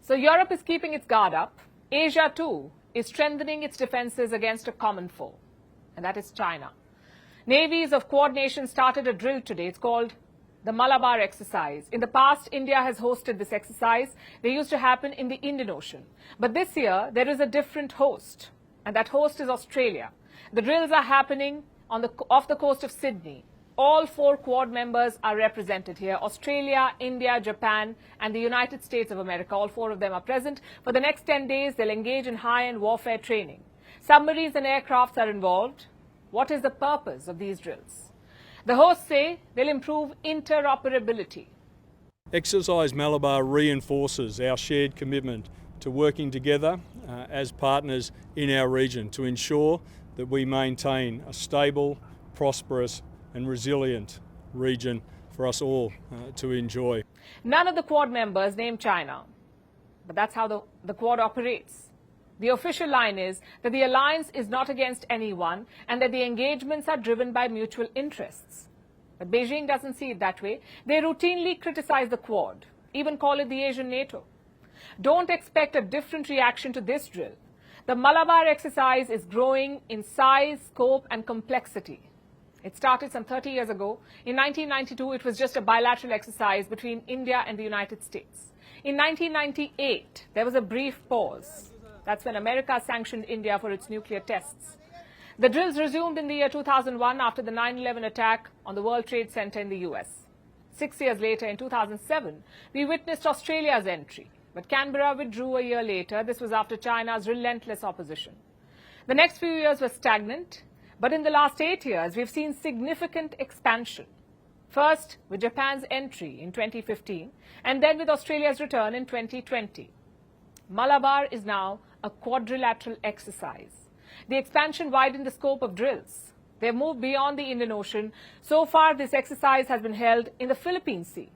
So Europe is keeping its guard up. Asia too is strengthening its defences against a common foe, and that is China. Navies of Quad nations started a drill today. It's called the Malabar exercise. In the past, India has hosted this exercise. They used to happen in the Indian Ocean. But this year, there is a different host, and that host is Australia. The drills are happening off the coast of Sydney. All 4 Quad members are represented here. Australia, India, Japan, and the United States of America. All 4 of them are present. For the next 10 days, they'll engage in high-end warfare training. Submarines and aircrafts are involved. What is the purpose of these drills? The hosts say they'll improve interoperability. Exercise Malabar reinforces our shared commitment to working together as partners in our region to ensure that we maintain a stable, prosperous and resilient region for us all to enjoy. None of the Quad members name China, but that's how the Quad operates. The official line is that the alliance is not against anyone and that the engagements are driven by mutual interests. But Beijing doesn't see it that way. They routinely criticize the Quad, even call it the Asian NATO. Don't expect a different reaction to this drill. The Malabar exercise is growing in size, scope and complexity. It started some 30 years ago. In 1992, it was just a bilateral exercise between India and the United States. In 1998, there was a brief pause. That's when America sanctioned India for its nuclear tests. The drills resumed in the year 2001 after the 9/11 attack on the World Trade Center in the US. 6 years later, in 2007, we witnessed Australia's entry. But Canberra withdrew a year later. This was after China's relentless opposition. The next few years were stagnant. But in the last 8 years, we've seen significant expansion. First, with Japan's entry in 2015, and then with Australia's return in 2020. Malabar is now a quadrilateral exercise. The expansion widened the scope of drills. They've moved beyond the Indian Ocean. So far, this exercise has been held in the Philippine Sea,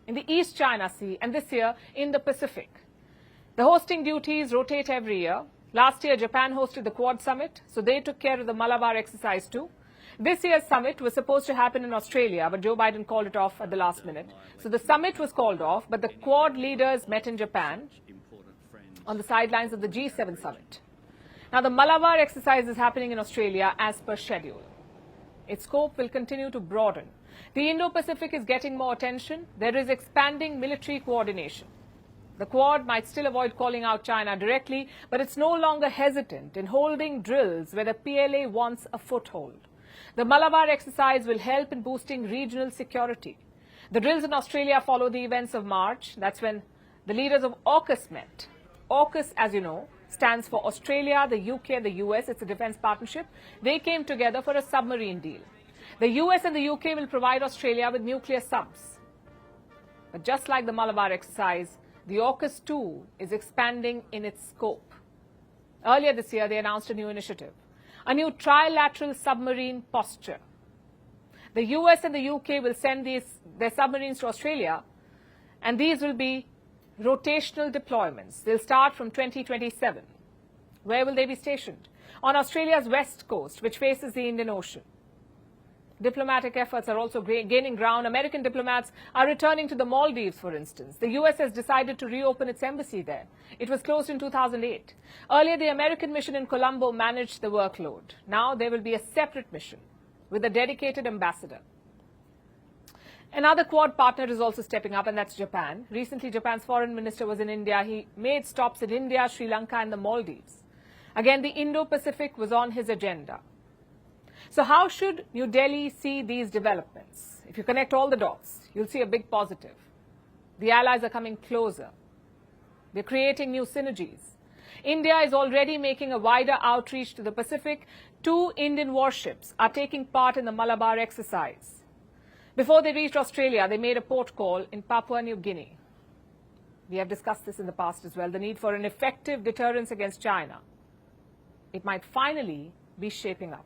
in the East China Sea, and this year in the Pacific. The hosting duties rotate every year. Last year, Japan hosted the Quad Summit, so they took care of the Malabar exercise too. This year's summit was supposed to happen in Australia, but Joe Biden called it off at the last minute. So the summit was called off, but the Quad leaders met in Japan on the sidelines of the G7 summit. Now, the Malabar exercise is happening in Australia as per schedule. Its scope will continue to broaden. The Indo-Pacific is getting more attention. There is expanding military coordination. The Quad might still avoid calling out China directly, but it's no longer hesitant in holding drills where the PLA wants a foothold. The Malabar exercise will help in boosting regional security. The drills in Australia follow the events of March. That's when the leaders of AUKUS met. AUKUS, as you know, stands for Australia, the UK and the US. It's a defence partnership. They came together for a submarine deal. The US and the UK will provide Australia with nuclear subs. But just like the Malabar exercise, the AUKUS too is expanding in its scope. Earlier this year, they announced a new initiative, a new trilateral submarine posture. The US and the UK will send their submarines to Australia, and these will be rotational deployments. They'll start from 2027. Where will they be stationed? On Australia's west coast, which faces the Indian Ocean. Diplomatic efforts are also gaining ground. American diplomats are returning to the Maldives, for instance. The US has decided to reopen its embassy there. It was closed in 2008. Earlier, the American mission in Colombo managed the workload. Now there will be a separate mission with a dedicated ambassador. Another Quad partner is also stepping up, and that's Japan. Recently, Japan's foreign minister was in India. He made stops in India, Sri Lanka and the Maldives. Again, the Indo-Pacific was on his agenda. So how should New Delhi see these developments? If you connect all the dots, you'll see a big positive. The allies are coming closer. They're creating new synergies. India is already making a wider outreach to the Pacific. 2 Indian warships are taking part in the Malabar exercise. Before they reached Australia, they made a port call in Papua New Guinea. We have discussed this in the past as well, the need for an effective deterrence against China. It might finally be shaping up.